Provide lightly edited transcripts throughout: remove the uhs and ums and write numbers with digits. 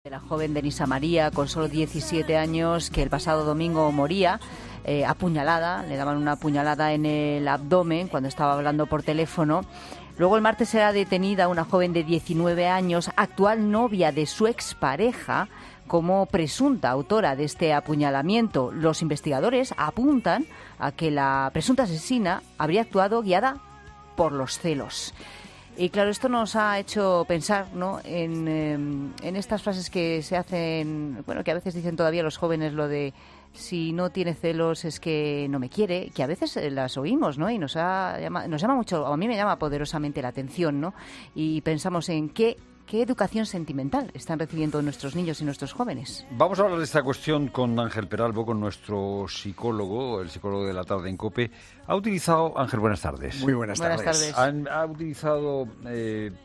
La joven Denisa María, con solo 17 años, que el pasado domingo moría apuñalada, le daban una apuñalada en el abdomen cuando estaba hablando por teléfono. Luego el martes será detenida una joven de 19 años, actual novia de su expareja, como presunta autora de este apuñalamiento. Los investigadores apuntan a que la presunta asesina habría actuado guiada por los celos. Y claro, esto nos ha hecho pensar, ¿no?, en estas frases que se hacen, bueno, que a veces dicen todavía los jóvenes, lo de si no tiene celos es que no me quiere, que a veces las oímos, ¿no? Y nos llama mucho, a mí me llama poderosamente la atención, ¿no? Y pensamos en qué educación sentimental están recibiendo nuestros niños y nuestros jóvenes. Vamos a hablar de esta cuestión con Ángel Peralbo, con nuestro psicólogo, el psicólogo de la tarde en COPE. Ha utilizado, Ángel, buenas tardes. Muy buenas tardes. Ha utilizado,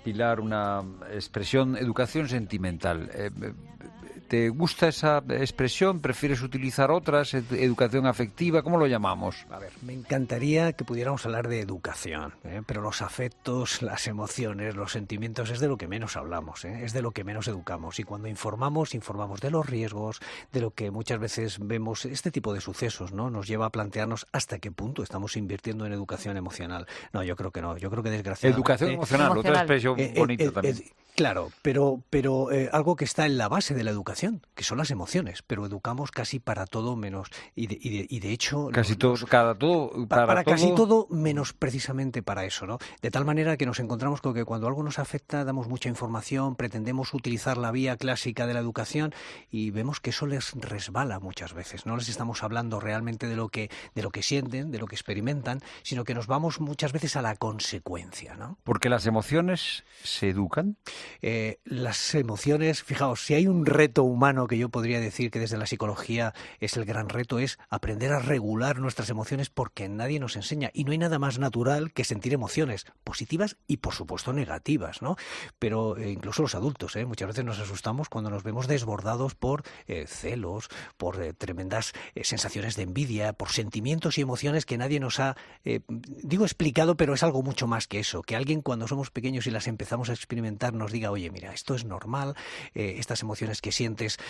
Pilar, una expresión, educación sentimental. ¿Te gusta esa expresión? ¿Prefieres utilizar otras? ¿Educación afectiva? ¿Cómo lo llamamos? A ver, me encantaría que pudiéramos hablar de educación, pero los afectos, las emociones, los sentimientos es de lo que menos hablamos, es de lo que menos educamos. Y cuando informamos de los riesgos, de lo que muchas veces vemos, este tipo de sucesos, ¿no?, nos lleva a plantearnos hasta qué punto estamos invirtiendo en educación emocional. No, yo creo que no. Yo creo que desgraciadamente... Educación emocional, otra expresión bonita también. Claro, pero algo que está en la base de la educación, que son las emociones, pero educamos casi para todo menos, y de hecho... Casi todo, para casi todo menos precisamente para eso, ¿no? De tal manera que nos encontramos con que cuando algo nos afecta damos mucha información, pretendemos utilizar la vía clásica de la educación y vemos que eso les resbala muchas veces. No les estamos hablando realmente de lo que sienten, de lo que experimentan, sino que nos vamos muchas veces a la consecuencia, ¿no? ¿Porque las emociones se educan? Las emociones, fijaos, si hay un reto humano que yo podría decir que desde la psicología es el gran reto, es aprender a regular nuestras emociones, porque nadie nos enseña, y no hay nada más natural que sentir emociones positivas y por supuesto negativas, ¿no? Pero incluso los adultos, muchas veces nos asustamos cuando nos vemos desbordados por celos, por tremendas sensaciones de envidia, por sentimientos y emociones que nadie nos ha, digo explicado, pero es algo mucho más que eso, que alguien cuando somos pequeños y las empezamos a experimentar nos diga, oye, mira, esto es normal, estas emociones que sientes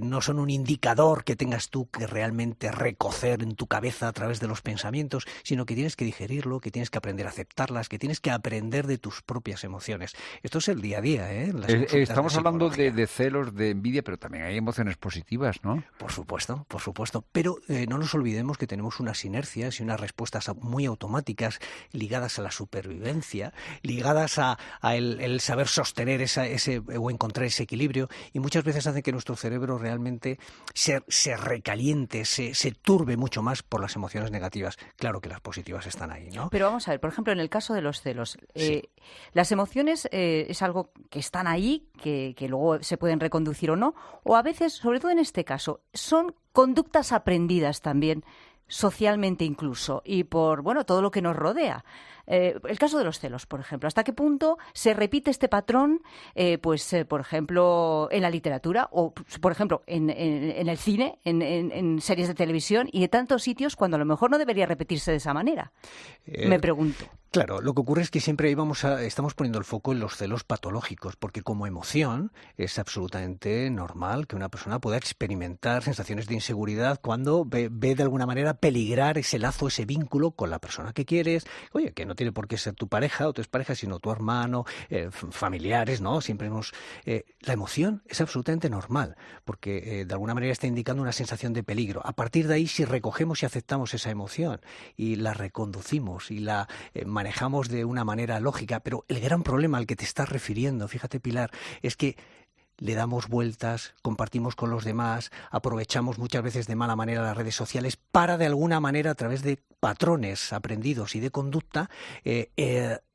no son un indicador que tengas tú que realmente recocer en tu cabeza a través de los pensamientos, sino que tienes que digerirlo, que tienes que aprender a aceptarlas, que tienes que aprender de tus propias emociones. Esto es el día a día, Estamos hablando de celos, de envidia, pero también hay emociones positivas, ¿no? Por supuesto, pero no nos olvidemos que tenemos unas inercias y unas respuestas muy automáticas ligadas a la supervivencia, ligadas a el saber sostener ese o encontrar ese equilibrio, y muchas veces hace que nuestro cerebro realmente se recaliente, se turbe mucho más por las emociones negativas. Claro que las positivas están ahí, ¿no? Pero vamos a ver, por ejemplo, en el caso de los celos, las emociones es algo que están ahí, que luego se pueden reconducir o no, o a veces, sobre todo en este caso, son conductas aprendidas también, socialmente incluso, y por todo lo que nos rodea. El caso de los celos, por ejemplo. ¿Hasta qué punto se repite este patrón, por ejemplo, en la literatura o, por ejemplo, en el cine, en series de televisión y en tantos sitios cuando a lo mejor no debería repetirse de esa manera? Me pregunto. Claro, lo que ocurre es que siempre estamos poniendo el foco en los celos patológicos, porque como emoción es absolutamente normal que una persona pueda experimentar sensaciones de inseguridad cuando ve de alguna manera peligrar ese lazo, ese vínculo con la persona que quieres. Oye, que no tiene por qué ser tu pareja o tu expareja, sino tu hermano, familiares, ¿no? Siempre la emoción es absolutamente normal, porque de alguna manera está indicando una sensación de peligro. A partir de ahí, si recogemos y aceptamos esa emoción y la reconducimos y la manejamos de una manera lógica, pero el gran problema al que te estás refiriendo, fíjate, Pilar, es que le damos vueltas, compartimos con los demás, aprovechamos muchas veces de mala manera las redes sociales para de alguna manera, a través de patrones aprendidos y de conducta,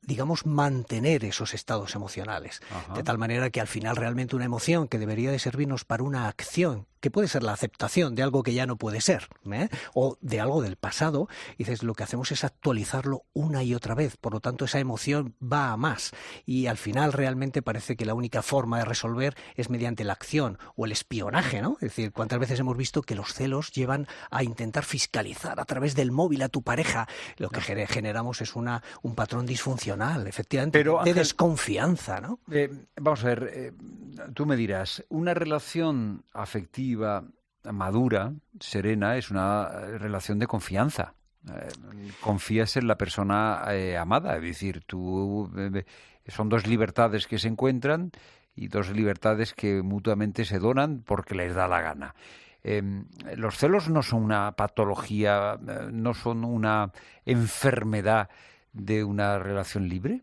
digamos, mantener esos estados emocionales. Ajá. De tal manera que al final realmente una emoción que debería de servirnos para una acción, que puede ser la aceptación de algo que ya no puede ser, o de algo del pasado, dices, lo que hacemos es actualizarlo una y otra vez. Por lo tanto, esa emoción va a más. Y al final realmente parece que la única forma de resolver es mediante la acción o el espionaje, ¿no? Es decir, ¿cuántas veces hemos visto que los celos llevan a intentar fiscalizar a través del móvil a tu pareja? Lo que generamos es un patrón disfuncional emocional, efectivamente, Pero, de Ángel, desconfianza, ¿no? Vamos a ver, tú me dirás, una relación afectiva madura, serena, es una relación de confianza. Confías en la persona amada, es decir, son dos libertades que se encuentran y dos libertades que mutuamente se donan porque les da la gana. Los celos no son una patología, no son una enfermedad de una relación libre.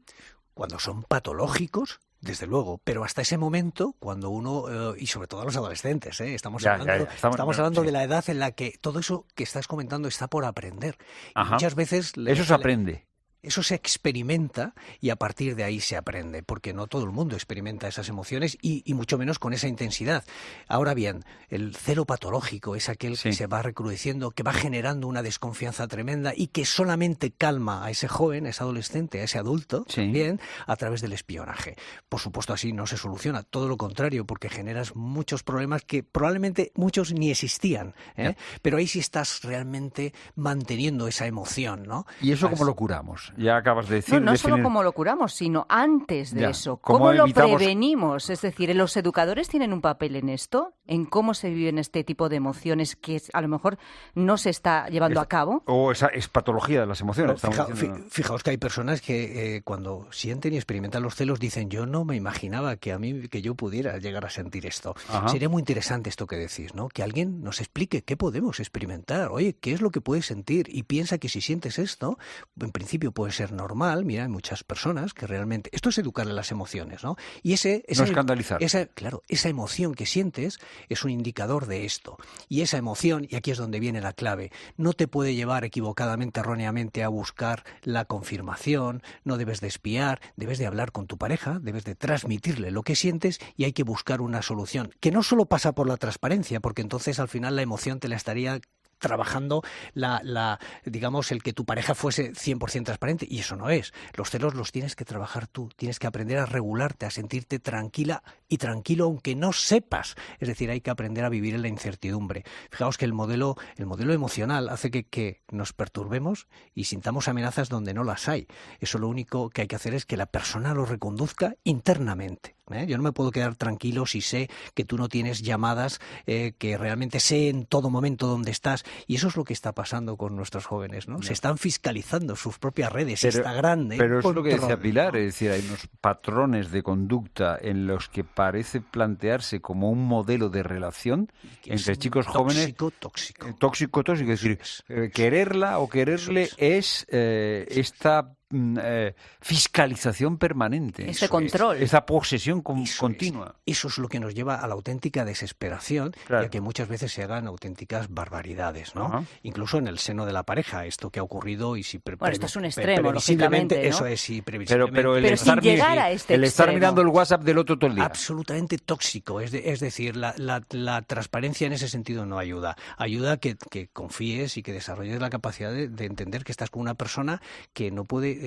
Cuando son patológicos, desde luego, pero hasta ese momento, cuando uno, y sobre todo a los adolescentes, estamos hablando sí, de la edad en la que todo eso que estás comentando está por aprender. Y Ajá. muchas veces... Eso se aprende. Eso se experimenta y a partir de ahí se aprende, porque no todo el mundo experimenta esas emociones y mucho menos con esa intensidad. Ahora bien, el celo patológico es aquel que se va recrudeciendo, que va generando una desconfianza tremenda y que solamente calma a ese joven, a ese adolescente, a ese adulto, también a través del espionaje. Por supuesto, así no se soluciona, todo lo contrario, porque generas muchos problemas que probablemente muchos ni existían, pero ahí sí estás realmente manteniendo esa emoción, ¿no? ¿Y eso cómo lo curamos? Ya acabas de decir... No solo cómo lo curamos, sino antes de eso. ¿Cómo lo prevenimos? Es decir, ¿los educadores tienen un papel en esto? ¿En cómo se viven este tipo de emociones que a lo mejor no se está llevando a cabo? O esa es patología de las emociones. Fijaos que hay personas que cuando sienten y experimentan los celos dicen, yo no me imaginaba que yo pudiera llegar a sentir esto. Ajá. Sería muy interesante esto que decís, ¿no? Que alguien nos explique qué podemos experimentar. Oye, ¿qué es lo que puedes sentir? Y piensa que si sientes esto, en principio puede ser normal. Mira, hay muchas personas que realmente... Esto es educarle las emociones, ¿no? Y no escandalizar. Esa emoción que sientes es un indicador de esto. Y esa emoción, y aquí es donde viene la clave, no te puede llevar equivocadamente, erróneamente a buscar la confirmación, no debes de espiar, debes de hablar con tu pareja, debes de transmitirle lo que sientes y hay que buscar una solución, que no solo pasa por la transparencia, porque entonces al final la emoción te la estaría trabajando digamos, el que tu pareja fuese 100% transparente, y eso no es. Los celos los tienes que trabajar tú, tienes que aprender a regularte, a sentirte tranquila y tranquilo aunque no sepas. Es decir, hay que aprender a vivir en la incertidumbre. Fijaos que el modelo emocional hace que nos perturbemos y sintamos amenazas donde no las hay. Eso lo único que hay que hacer es que la persona lo reconduzca internamente. Yo no me puedo quedar tranquilo si sé que tú no tienes llamadas, que realmente sé en todo momento dónde estás. Y eso es lo que está pasando con nuestros jóvenes, ¿no? Se están fiscalizando sus propias redes, Instagram. Pero eso es lo que decía Pilar, ¿no? Es decir, hay unos patrones de conducta en los que parece plantearse como un modelo de relación entre chicos jóvenes. Tóxico. Es decir, quererla o quererle es esta fiscalización permanente. Ese control. Esa posesión continua. Eso es lo que nos lleva a la auténtica desesperación, claro, y a que muchas veces se hagan auténticas barbaridades, ¿no? Ajá. Incluso en el seno de la pareja, esto que ha ocurrido y si esto es un extremo, lógicamente, ¿no? Eso es, sí, previsiblemente. Pero sin llegar a este estar mirando el WhatsApp del otro todo el día. Absolutamente tóxico. Es decir, la transparencia en ese sentido no ayuda. Ayuda a que confíes y que desarrolles la capacidad de entender que estás con una persona que no puedes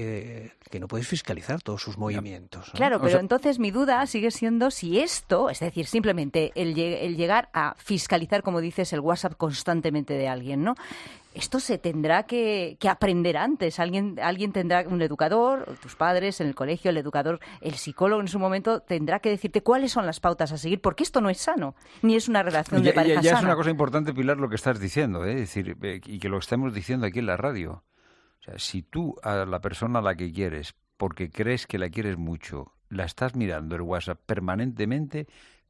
fiscalizar todos sus movimientos, ¿no? Claro, pero entonces mi duda sigue siendo si esto, es decir, simplemente el llegar a fiscalizar, como dices, el WhatsApp constantemente de alguien, ¿no? Esto se tendrá que aprender antes. Alguien tendrá, un educador, tus padres en el colegio, el educador, el psicólogo en su momento tendrá que decirte cuáles son las pautas a seguir, porque esto no es sano, ni es una relación de pareja sana. Ya es una cosa importante, Pilar, lo que estás diciendo, es decir, y que lo estamos diciendo aquí en la radio. O sea, si tú a la persona a la que quieres, porque crees que la quieres mucho, la estás mirando el WhatsApp permanentemente,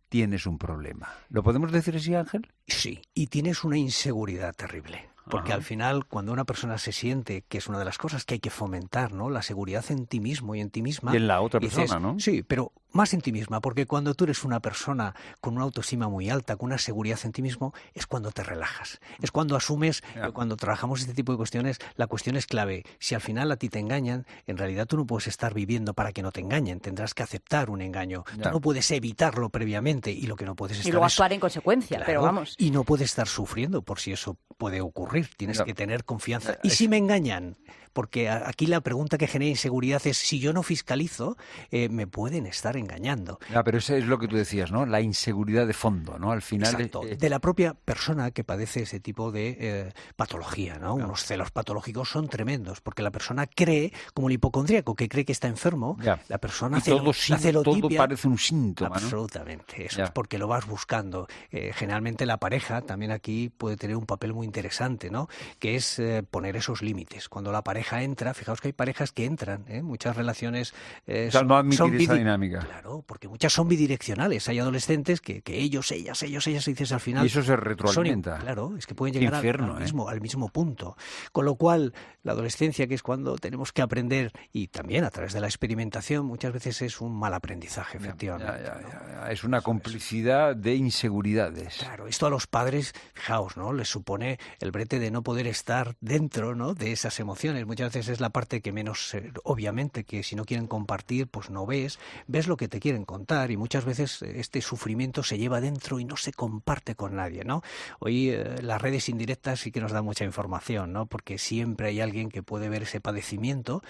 tienes un problema. ¿Lo podemos decir así, Ángel? Sí, y tienes una inseguridad terrible. Porque al final, cuando una persona se siente, que es una de las cosas que hay que fomentar, ¿no? La seguridad en ti mismo y en ti misma. Y en la otra persona, ¿no? Sí, pero más en ti misma, porque cuando tú eres una persona con una autoestima muy alta, con una seguridad en ti mismo, es cuando te relajas. Es cuando asumes, cuando trabajamos este tipo de cuestiones, la cuestión es clave. Si al final a ti te engañan, en realidad tú no puedes estar viviendo para que no te engañen. Tendrás que aceptar un engaño. Tú no puedes evitarlo previamente y lo que no puedes estar y luego actuar en consecuencia, claro, pero vamos. Y no puedes estar sufriendo por si eso puede ocurrir. Tienes que tener confianza. Y si me engañan, porque aquí la pregunta que genera inseguridad es si yo no fiscalizo, me pueden estar engañando. Pero eso es lo que tú decías, ¿no? La inseguridad de fondo, ¿no? Al final... Exacto, de la propia persona que padece ese tipo de patología, ¿no? Claro. Unos celos patológicos son tremendos, porque la persona cree, como el hipocondríaco que cree que está enfermo, la persona hace la celotipia. Todo parece un síntoma, ¿no? Absolutamente, eso es porque lo vas buscando. Generalmente la pareja también aquí puede tener un papel muy interesante, ¿no? Que es poner esos límites. Cuando la pareja entra, fijaos que hay parejas que entran, muchas relaciones no admitir esa dinámica. Claro, porque muchas son bidireccionales. Hay adolescentes que ellos, ellas, y dices al final... Y eso se retroalimenta. Claro, es que pueden llegar al mismo punto. Con lo cual, la adolescencia, que es cuando tenemos que aprender, y también a través de la experimentación, muchas veces es un mal aprendizaje, efectivamente. Es una complicidad de inseguridades. Claro, esto a los padres, fijaos, ¿no? Les supone el brete de no poder estar dentro, ¿no? De esas emociones. Muchas veces es la parte que menos, obviamente, que si no quieren compartir, pues no ves lo que te quieren contar, y muchas veces este sufrimiento se lleva dentro y no se comparte con nadie, ¿no? Hoy las redes indirectas sí que nos dan mucha información, ¿no? Porque siempre hay alguien que puede ver ese padecimiento,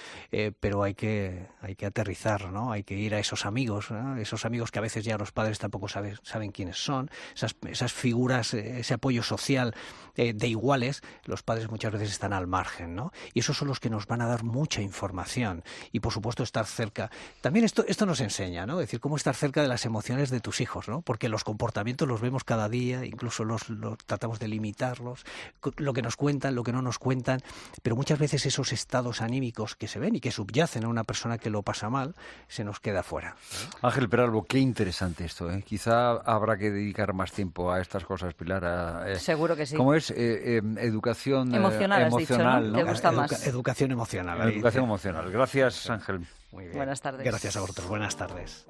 pero hay que aterrizar, ¿no? Hay que ir a esos amigos, ¿no? Esos amigos que a veces ya los padres tampoco saben quiénes son, esas figuras, ese apoyo social de iguales, los padres muchas veces están al margen, ¿no? Y esos son los que nos van a dar mucha información, y por supuesto estar cerca. También esto nos enseña, ¿no? Es decir, cómo estar cerca de las emociones de tus hijos, ¿no? Porque los comportamientos los vemos cada día, incluso los tratamos de limitarlos, lo que nos cuentan, lo que no nos cuentan, pero muchas veces esos estados anímicos que se ven y que subyacen a una persona que lo pasa mal, se nos queda fuera. Ángel Peralbo, qué interesante esto, ¿eh? Quizá habrá que dedicar más tiempo a estas cosas, Pilar. Seguro que sí. ¿Cómo es? Educación emocional, has dicho, ¿no? ¿no? ¿Te gusta más? Educación emocional. Educación emocional. Gracias, Ángel. Muy bien. Buenas tardes. Gracias a vosotros. Buenas tardes.